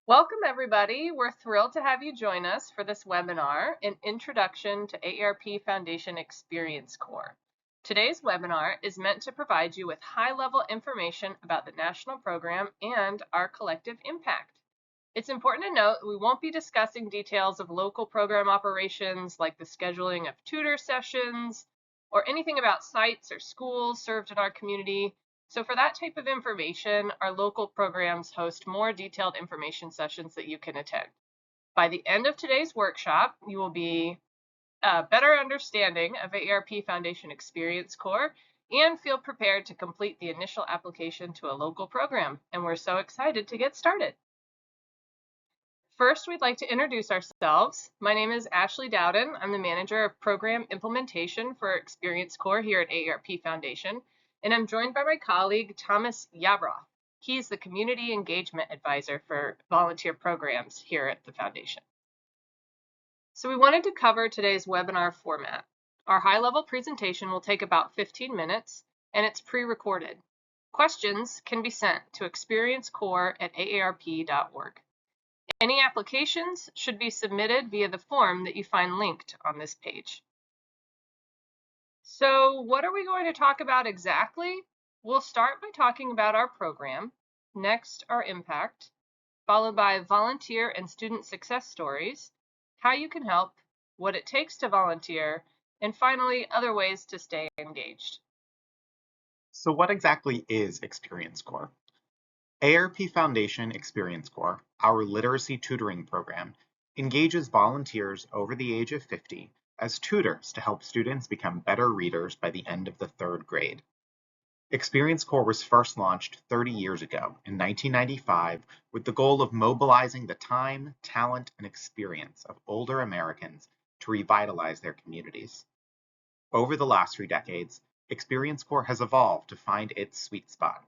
Welcome, everybody. We're thrilled to have you join us for this webinar, An Introduction to AARP Foundation Experience Corps. Today's webinar is meant to provide you with high-level information about the national program and our collective impact. It's important to note we won't be discussing details of local program operations like the scheduling of tutor sessions or anything about sites or schools served in our community. So for that type of information, our local programs host more detailed information sessions that you can attend. By the end of today's workshop, you will be a better understanding of AARP Foundation Experience Corps and feel prepared to complete the initial application to a local program. And we're so excited to get started. First, we'd like to introduce ourselves. My name is Ashley Dowden. I'm the Manager of Program Implementation for Experience Corps here at AARP Foundation, and I'm joined by my colleague, Thomas Yabroff. He's the Community Engagement Advisor for volunteer programs here at the Foundation. So we wanted to cover today's webinar format. Our high-level presentation will take about 15 minutes, and it's pre-recorded. Questions can be sent to experiencecorps@aarp.org. Any applications should be submitted via the form that you find linked on this page. So what are we going to talk about exactly? We'll start by talking about our program, next our impact, followed by volunteer and student success stories, how you can help, what it takes to volunteer, and finally other ways to stay engaged. So what exactly is Experience Corps? AARP Foundation Experience Corps, our literacy tutoring program, engages volunteers over the age of 50 as tutors to help students become better readers by the end of the third grade. Experience Corps was first launched 30 years ago in 1995 with the goal of mobilizing the time, talent, and experience of older Americans to revitalize their communities. Over the last 3 decades, Experience Corps has evolved to find its sweet spot.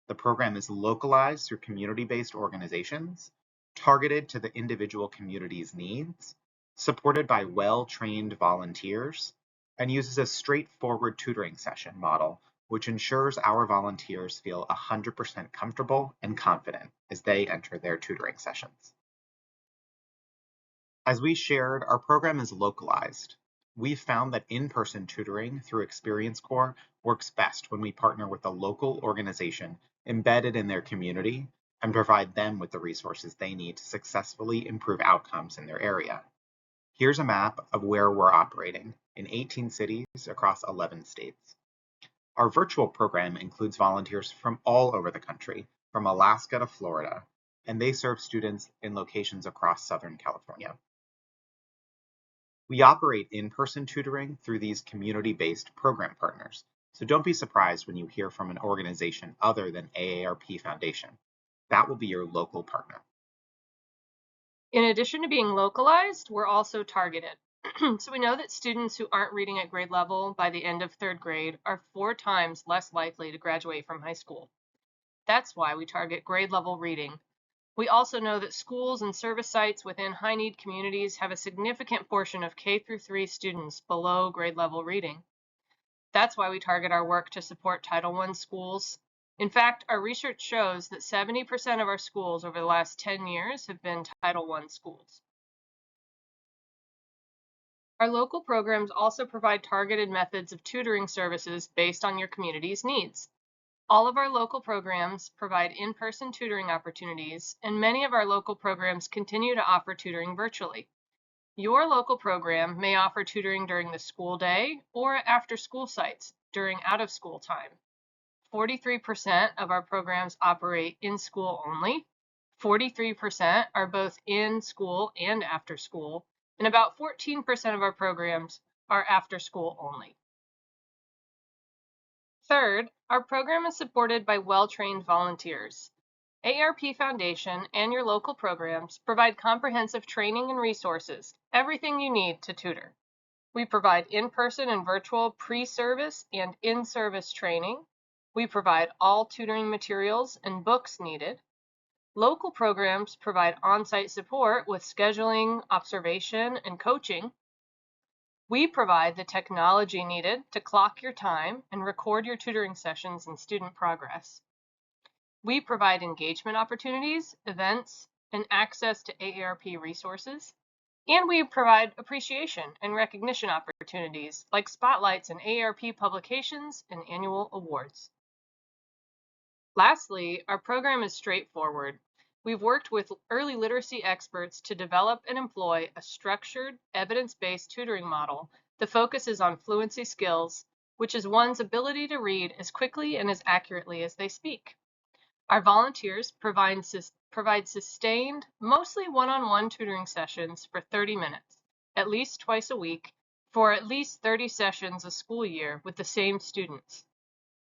The program is localized through community-based organizations, targeted to the individual community's needs, supported by well-trained volunteers, and uses a straightforward tutoring session model, which ensures our volunteers feel 100% comfortable and confident as they enter their tutoring sessions. As we shared, our program is localized. We've found that in-person tutoring through Experience Corps works best when we partner with a local organization embedded in their community and provide them with the resources they need to successfully improve outcomes in their area. Here's a map of where we're operating in 18 cities across 11 states. Our virtual program includes volunteers from all over the country, from Alaska to Florida, and they serve students in locations across Southern California. We operate in-person tutoring through these community-based program partners, so don't be surprised when you hear from an organization other than AARP Foundation. That will be your local partner. In addition to being localized, we're also targeted. So we know that students who aren't reading at grade level by the end of third grade are 4 times less likely to graduate from high school. That's why we target grade level reading. We also know that schools and service sites within high-need communities have a significant portion of K-3 students below grade level reading. That's why we target our work to support Title I schools. In fact, our research shows that 70% of our schools over the last 10 years have been Title I schools. Our local programs also provide targeted methods of tutoring services based on your community's needs. All of our local programs provide in-person tutoring opportunities, and many of our local programs continue to offer tutoring virtually. Your local program may offer tutoring during the school day or after school sites during out-of-school time. 43% of our programs operate in school only. 43% are both in school and after school, and about 14% of our programs are after school only. Third, our program is supported by well-trained volunteers. AARP Foundation and your local programs provide comprehensive training and resources, everything you need to tutor. We provide in-person and virtual pre-service and in-service training. We provide all tutoring materials and books needed. Local programs provide on-site support with scheduling, observation, and coaching. We provide the technology needed to clock your time and record your tutoring sessions and student progress. We provide engagement opportunities, events, and access to AARP resources. And we provide appreciation and recognition opportunities like spotlights in AARP publications and annual awards. Lastly, our program is straightforward. We've worked with early literacy experts to develop and employ a structured, evidence-based tutoring model that focuses on fluency skills, which is one's ability to read as quickly and as accurately as they speak. Our volunteers provide sustained, mostly one-on-one tutoring sessions for 30 minutes, at least twice a week, for at least 30 sessions a school year with the same students.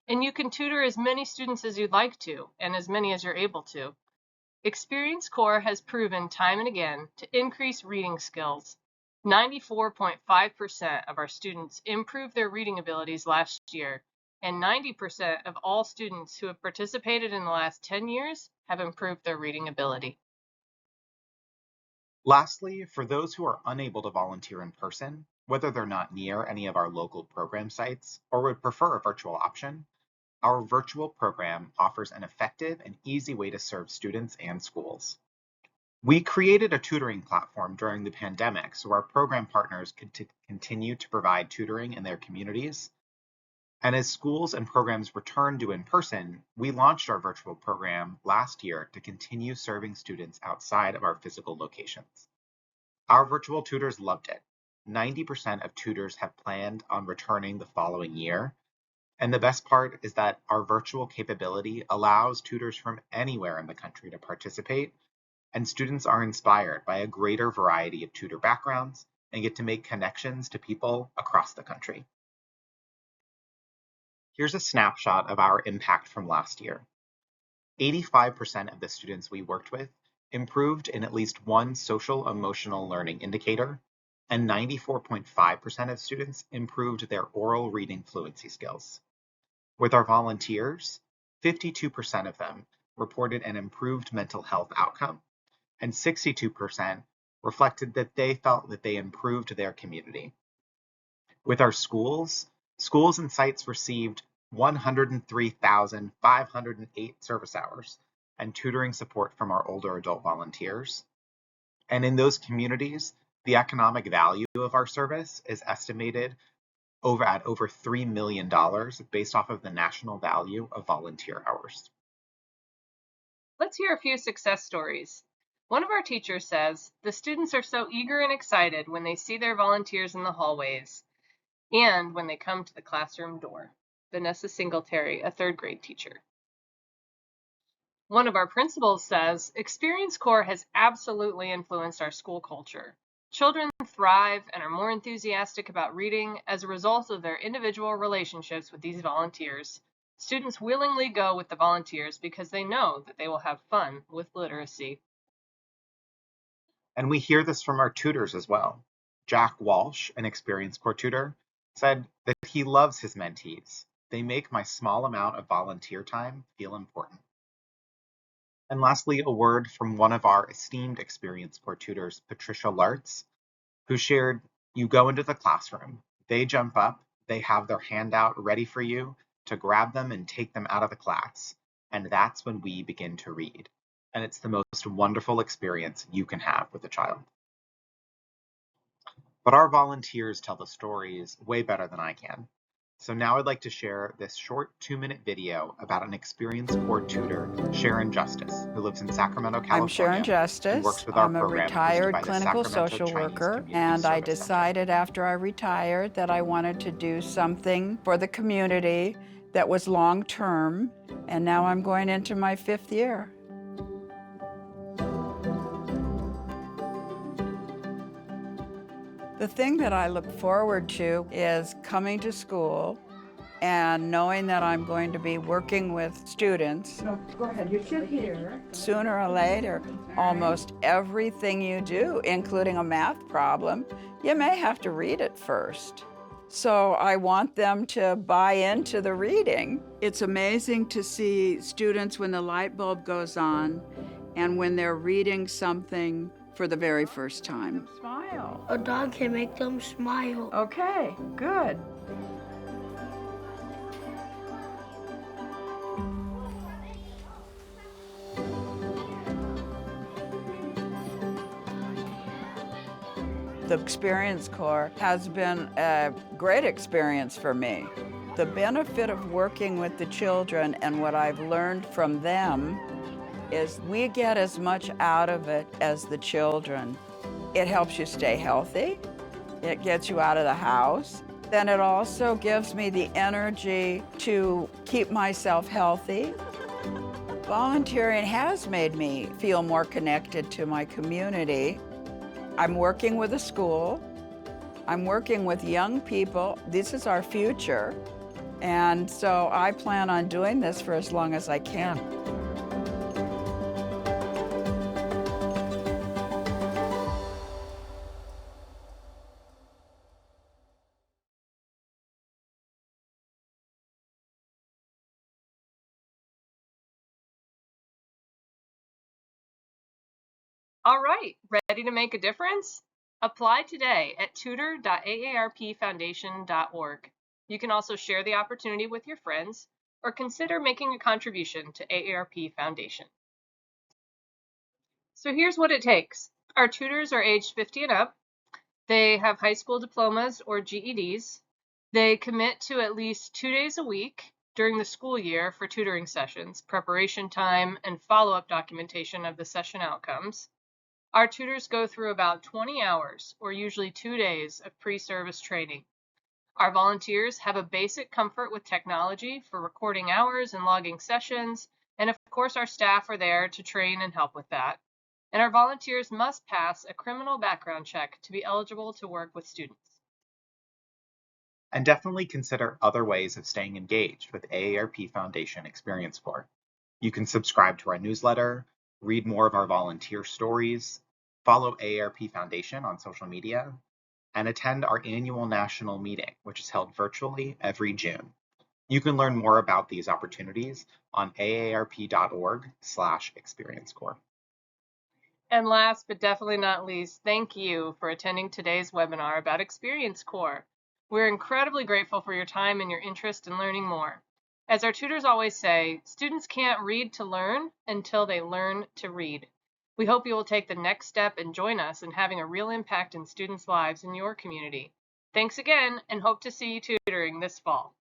And you can tutor as many students as you'd like to, and as many as you're able to. Experience Core has proven time and again to increase reading skills. 94.5% of our students improved their reading abilities last year, and 90% of all students who have participated in the last 10 years have improved their reading ability. Lastly, for those who are unable to volunteer in person, whether they're not near any of our local program sites or would prefer a virtual option, our virtual program offers an effective and easy way to serve students and schools. We created a tutoring platform during the pandemic so our program partners could continue to provide tutoring in their communities. And as schools and programs returned to in-person, we launched our virtual program last year to continue serving students outside of our physical locations. Our virtual tutors loved it. 90% of tutors have planned on returning the following year. And the best part is that our virtual capability allows tutors from anywhere in the country to participate, and students are inspired by a greater variety of tutor backgrounds and get to make connections to people across the country. Here's a snapshot of our impact from last year. 85% of the students we worked with improved in at least one social emotional learning indicator, and 94.5% of students improved their oral reading fluency skills. With our volunteers, 52% of them reported an improved mental health outcome, and 62% reflected that they felt that they improved their community. With our schools and sites received 103,508 service hours and tutoring support from our older adult volunteers. And in those communities, the economic value of our service is estimated at over $3 million based off of the national value of volunteer hours. Let's hear a few success stories. One of our teachers says, the students are so eager and excited when they see their volunteers in the hallways and when they come to the classroom door. Vanessa Singletary, a third grade teacher. One of our principals says, Experience Corps has absolutely influenced our school culture. Children thrive and are more enthusiastic about reading as a result of their individual relationships with these volunteers. Students willingly go with the volunteers because they know that they will have fun with literacy. And we hear this from our tutors as well. Jack Walsh, an Experience Corps tutor, said that he loves his mentees. They make my small amount of volunteer time feel important. And lastly, a word from one of our esteemed Experience Corps tutors, Patricia Lartz, who shared, you go into the classroom, they jump up, they have their hand out ready for you to grab them and take them out of the class. And that's when we begin to read. And it's the most wonderful experience you can have with a child. But our volunteers tell the stories way better than I can. So now I'd like to share this short 2-minute video about an Experience Corps tutor, Sharon Justice, who lives in Sacramento, California. I'm Sharon Justice. Works with our I'm a program retired hosted by the clinical Sacramento social Chinese worker, Community and I Service Center. decided after I retired that I wanted to do something for the community that was long-term, and now I'm going into my 5th year. The thing that I look forward to is coming to school and knowing that I'm going to be working with students. No, go ahead, you sit here. Sooner or later, almost everything you do, including a math problem, you may have to read it first. So I want them to buy into the reading. It's amazing to see students when the light bulb goes on and when they're reading something for the very first time. Smile. A dog can make them smile. Okay, good. The Experience Corps has been a great experience for me. The benefit of working with the children and what I've learned from them is we get as much out of it as the children. It helps you stay healthy. It gets you out of the house. Then it also gives me the energy to keep myself healthy. Volunteering has made me feel more connected to my community. I'm working with a school. I'm working with young people. This is our future. And so I plan on doing this for as long as I can. All right, ready to make a difference? Apply today at tutor.aarpfoundation.org. You can also share the opportunity with your friends or consider making a contribution to AARP Foundation. So here's what it takes. Our tutors are aged 50 and up. They have high school diplomas or GEDs. They commit to at least 2 days a week during the school year for tutoring sessions, preparation time, and follow-up documentation of the session outcomes. Our tutors go through about 20 hours, or usually 2 days, of pre-service training. Our volunteers have a basic comfort with technology for recording hours and logging sessions, and of course our staff are there to train and help with that. And our volunteers must pass a criminal background check to be eligible to work with students. And definitely consider other ways of staying engaged with AARP Foundation Experience Corps. You can subscribe to our newsletter, read more of our volunteer stories, follow AARP Foundation on social media, and attend our annual national meeting, which is held virtually every June. You can learn more about these opportunities on aarp.org/experiencecorps. And last but definitely not least, thank you for attending today's webinar about Experience Corps. We're incredibly grateful for your time and your interest in learning more. As our tutors always say, students can't read to learn until they learn to read. We hope you will take the next step and join us in having a real impact in students' lives in your community. Thanks again, and hope to see you tutoring this fall.